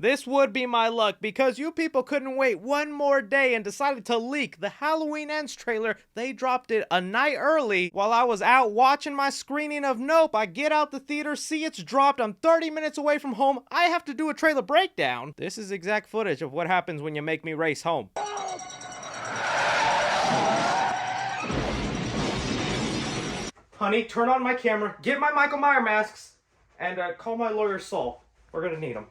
This would be my luck because you people couldn't wait one more day and decided to leak the Halloween Ends trailer. They dropped it a night early while I was out watching my screening of Nope. I get out the theater, see it's dropped. I'm 30 minutes away from home. I have to do a trailer breakdown. This is exact footage of what happens when you make me race home. Honey, turn on my camera, get my Michael Myers masks, and call my lawyer Saul. We're gonna need him.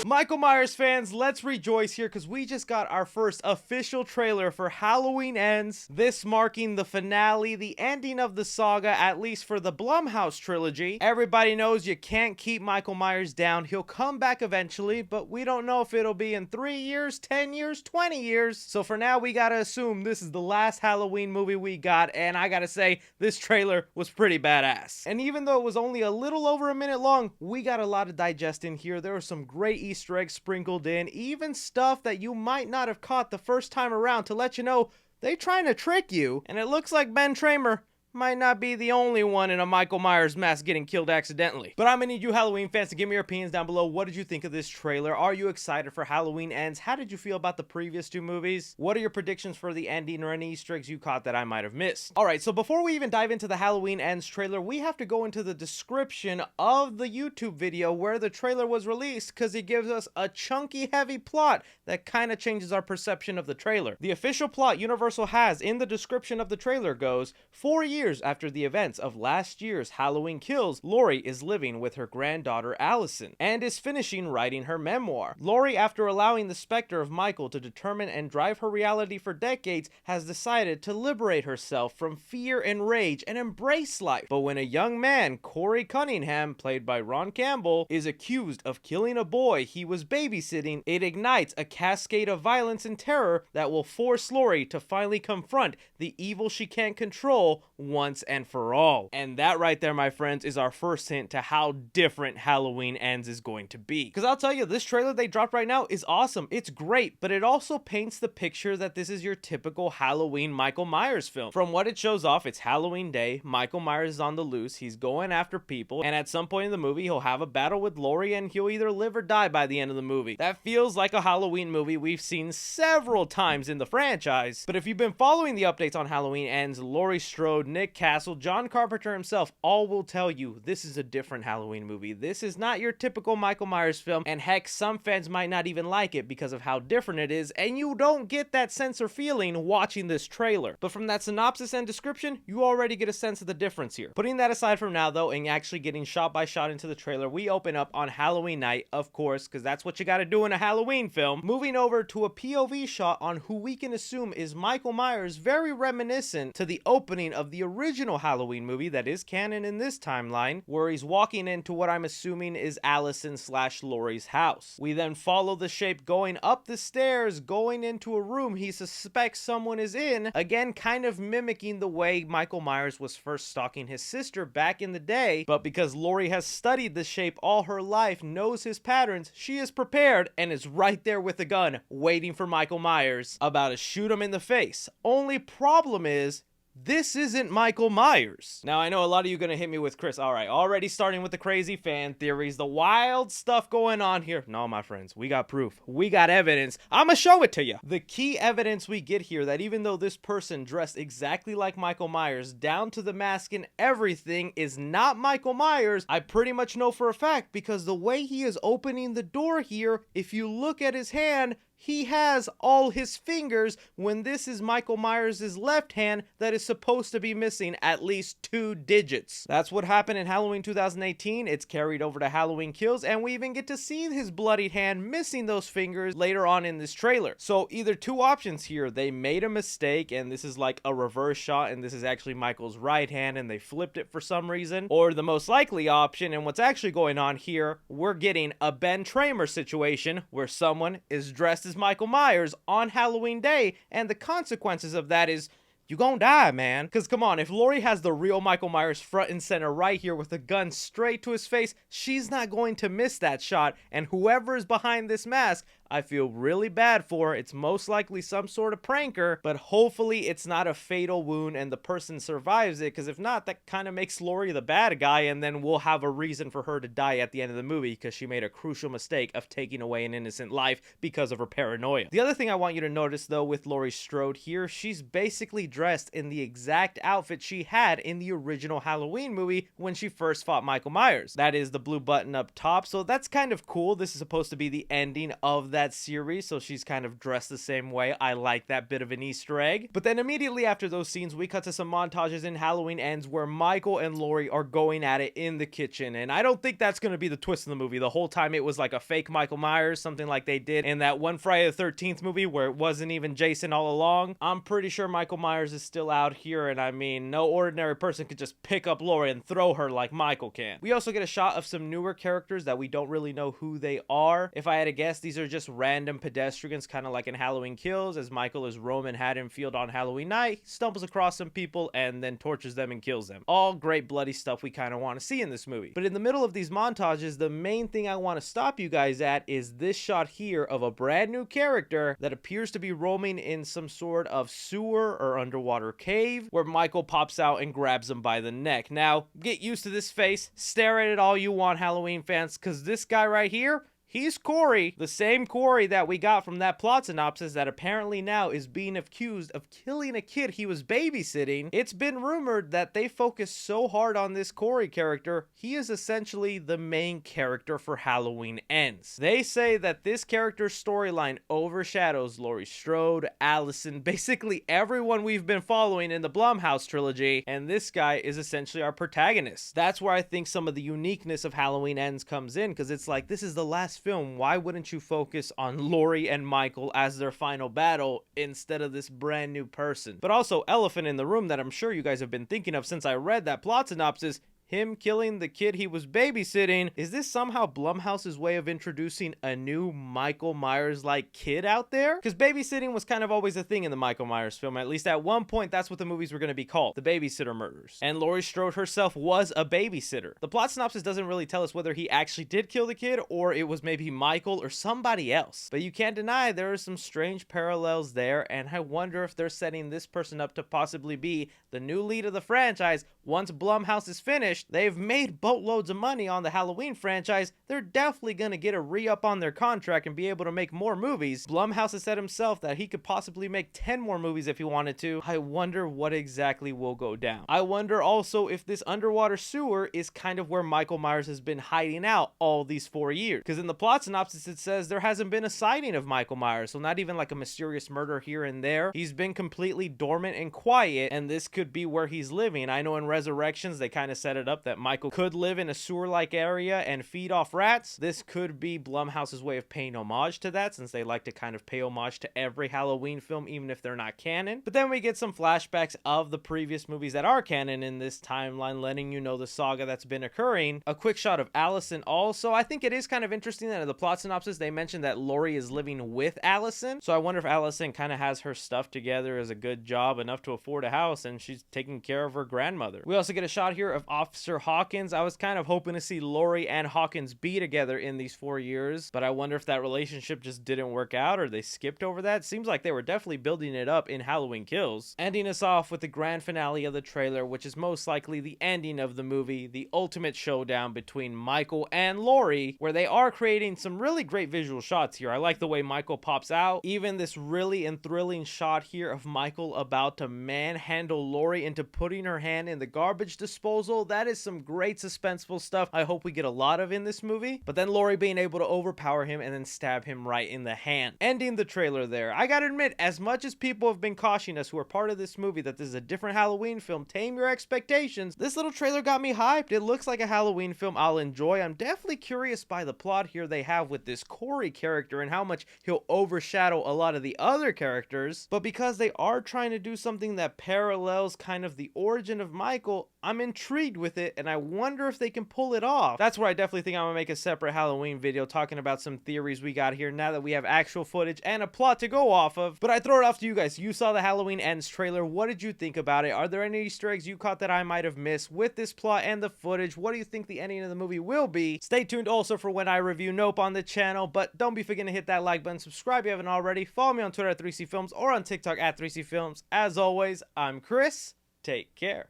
Michael Myers fans, let's rejoice here because we just got our first official trailer for Halloween Ends, this marking the finale, the ending of the saga, at least for the Blumhouse trilogy. Everybody knows you can't keep Michael Myers down. He'll come back eventually, but we don't know if it'll be in 3 years, 10 years, 20 years. So for now, we gotta assume this is the last Halloween movie we got, and I gotta say, this trailer was pretty badass. And even though it was only a little over a minute long, we got a lot to digest in here. There were some great Easter eggs sprinkled in, even stuff that you might not have caught the first time around to let you know they trying to trick you. And it looks like Ben Tramer might not be the only one in a Michael Myers mask getting killed accidentally. But I'm gonna need you Halloween fans to give me your opinions down below. What did you think of this trailer? Are you excited for Halloween Ends? How did you feel about the previous two movies? What are your predictions for the ending or any Easter eggs you caught that I might have missed? Alright, so before we even dive into the Halloween Ends trailer, we have to go into the description of the YouTube video where the trailer was released because it gives us a chunky, heavy plot that kind of changes our perception of the trailer. The official plot Universal has in the description of the trailer goes, 4 years after the events of last year's Halloween Kills, Laurie is living with her granddaughter Allison and is finishing writing her memoir. Laurie, after allowing the specter of Michael to determine and drive her reality for decades, has decided to liberate herself from fear and rage and embrace life. But when a young man, Corey Cunningham, played by Ron Campbell, is accused of killing a boy he was babysitting, it ignites a cascade of violence and terror that will force Laurie to finally confront the evil she can't control once and for all. And that right there, my friends, is our first hint to how different Halloween Ends is going to be. Because I'll tell you, this trailer they dropped right now is awesome. It's great, but it also paints the picture that this is your typical Halloween Michael Myers film. From what it shows off, it's Halloween Day, Michael Myers is on the loose, he's going after people, and at some point in the movie, he'll have a battle with Laurie and he'll either live or die by the end of the movie. That feels like a Halloween movie we've seen several times in the franchise. But if you've been following the updates on Halloween Ends, Laurie Strode, Nick Castle, John Carpenter himself, all will tell you this is a different Halloween movie. This is not your typical Michael Myers film, and heck, some fans might not even like it because of how different it is, and you don't get that sense or feeling watching this trailer. But from that synopsis and description, you already get a sense of the difference here. Putting that aside from now though, and actually getting shot by shot into the trailer, we open up on Halloween night, of course, because that's what you gotta do in a Halloween film. Moving over to a POV shot on who we can assume is Michael Myers, very reminiscent to the opening of the original Halloween movie that is canon in this timeline, where he's walking into what I'm assuming is Allison/Laurie's house. We then follow the shape going up the stairs, going into a room he suspects someone is in, again kind of mimicking the way Michael Myers was first stalking his sister back in the day, but because Laurie has studied the shape all her life, knows his patterns, she is prepared and is right there with a gun, waiting for Michael Myers, about to shoot him in the face. Only problem is, this isn't Michael Myers. Now, I know a lot of you are going to hit me with, Chris, all right, already starting with the crazy fan theories, the wild stuff going on here. No, my friends, we got proof. We got evidence. I'm going to show it to you. The key evidence we get here that even though this person dressed exactly like Michael Myers, down to the mask and everything, is not Michael Myers, I pretty much know for a fact because the way he is opening the door here, if you look at his hand, he has all his fingers when this is Michael Myers' left hand that is supposed to be missing at least 2 digits. That's what happened in Halloween 2018. It's carried over to Halloween Kills, and we even get to see his bloodied hand missing those fingers later on in this trailer. So either two options here. They made a mistake and this is like a reverse shot and this is actually Michael's right hand and they flipped it for some reason. Or the most likely option, and what's actually going on here, we're getting a Ben Tramer situation where someone is dressed as Michael Myers on Halloween Day, and the consequences of that is you gonna die, man. Because come on, if Laurie has the real Michael Myers front and center right here with a gun straight to his face, she's not going to miss that shot, and whoever is behind this mask, I feel really bad for her. It's most likely some sort of pranker, but hopefully it's not a fatal wound and the person survives it, because if not, that kind of makes Laurie the bad guy, and then we'll have a reason for her to die at the end of the movie because she made a crucial mistake of taking away an innocent life because of her paranoia. The other thing I want you to notice though with Laurie Strode here, she's basically dressed in the exact outfit she had in the original Halloween movie when she first fought Michael Myers. That is the blue button up top, so that's kind of cool. This is supposed to be the ending of that series, so she's kind of dressed the same way. I like that bit of an Easter egg. But then immediately after those scenes, we cut to some montages in Halloween Ends where Michael and Laurie are going at it in the kitchen, and I don't think that's going to be the twist in the movie. The whole time it was like a fake Michael Myers, something like they did in that one Friday the 13th movie where it wasn't even Jason all along. I'm pretty sure Michael Myers is still out here, and I mean, no ordinary person could just pick up Laurie and throw her like Michael can. We also get a shot of some newer characters that we don't really know who they are. If I had to guess, these are just random pedestrians, kind of like in Halloween Kills, as Michael is roaming Haddonfield on Halloween night, stumbles across some people and then tortures them and kills them. All great bloody stuff we kind of want to see in this movie. But in the middle of these montages, the main thing I want to stop you guys at is this shot here of a brand new character that appears to be roaming in some sort of sewer or underwater cave, where Michael pops out and grabs him by the neck. Now, get used to this face, stare at it all you want, Halloween fans, because this guy right here, he's Corey, the same Corey that we got from that plot synopsis that apparently now is being accused of killing a kid he was babysitting. It's been rumored that they focus so hard on this Corey character, he is essentially the main character for Halloween Ends. They say that this character's storyline overshadows Laurie Strode, Allison, basically everyone we've been following in the Blumhouse trilogy, and this guy is essentially our protagonist. That's where I think some of the uniqueness of Halloween Ends comes in, because it's like, this is the last film, why wouldn't you focus on Laurie and Michael as their final battle instead of this brand new person? But also, elephant in the room that I'm sure you guys have been thinking of since I read that plot synopsis, him killing the kid he was babysitting. Is this somehow Blumhouse's way of introducing a new Michael Myers-like kid out there? Because babysitting was kind of always a thing in the Michael Myers film. At least at one point, that's what the movies were going to be called, the Babysitter Murders. And Laurie Strode herself was a babysitter. The plot synopsis doesn't really tell us whether he actually did kill the kid or it was maybe Michael or somebody else. But you can't deny there are some strange parallels there, and I wonder if they're setting this person up to possibly be the new lead of the franchise once Blumhouse is finished. They've made boatloads of money on the Halloween franchise. They're definitely going to get a re-up on their contract and be able to make more movies. Blumhouse has said himself that he could possibly make 10 more movies if he wanted to. I wonder what exactly will go down. I wonder also if this underwater sewer is kind of where Michael Myers has been hiding out all these 4 years. Because in the plot synopsis it says there hasn't been a sighting of Michael Myers, so not even like a mysterious murder here and there. He's been completely dormant and quiet, and this could be where he's living. I know in Resurrections they kind of set it up that Michael could live in a sewer-like area and feed off rats. This could be Blumhouse's way of paying homage to that, since they like to kind of pay homage to every Halloween film, even if they're not canon. But then we get some flashbacks of the previous movies that are canon in this timeline, letting you know the saga that's been occurring. A quick shot of Allison also. I think it is kind of interesting that in the plot synopsis they mentioned that Laurie is living with Allison, so I wonder if Allison kind of has her stuff together as a good job, enough to afford a house, and she's taking care of her grandmother. We also get a shot here of Officer Hawkins. I was kind of hoping to see Laurie and Hawkins be together in these 4 years, but I wonder if that relationship just didn't work out or they skipped over that. Seems like they were definitely building it up in Halloween Kills. Ending us off with the grand finale of the trailer, which is most likely the ending of the movie, the ultimate showdown between Michael and Laurie, where they are creating some really great visual shots here. I like the way Michael pops out. Even this really thrilling shot here of Michael about to manhandle Laurie into putting her hand in the garbage disposal. That is some great suspenseful stuff I hope we get a lot of in this movie. But then Laurie being able to overpower him and then stab him right in the hand. Ending the trailer there. I gotta admit, as much as people have been cautioning us who are part of this movie that this is a different Halloween film, tame your expectations, this little trailer got me hyped. It looks like a Halloween film I'll enjoy. I'm definitely curious by the plot here they have with this Corey character and how much he'll overshadow a lot of the other characters. But because they are trying to do something that parallels kind of the origin of Michael, I'm intrigued with with it, and I wonder if they can pull it off. That's where I definitely think I'm gonna make a separate Halloween video talking about some theories we got here now that we have actual footage and a plot to go off of. But I throw it off to you guys. You saw the Halloween Ends trailer. What did you think about it? Are there any Easter eggs you caught that I might have missed with this plot and the footage? What do you think the ending of the movie will be? Stay tuned also for when I review Nope on the channel, but don't be forgetting to hit that like button, subscribe if you haven't already, follow me on Twitter at 3cfilms or on TikTok at 3cfilms. As always, I'm Chris. Take care.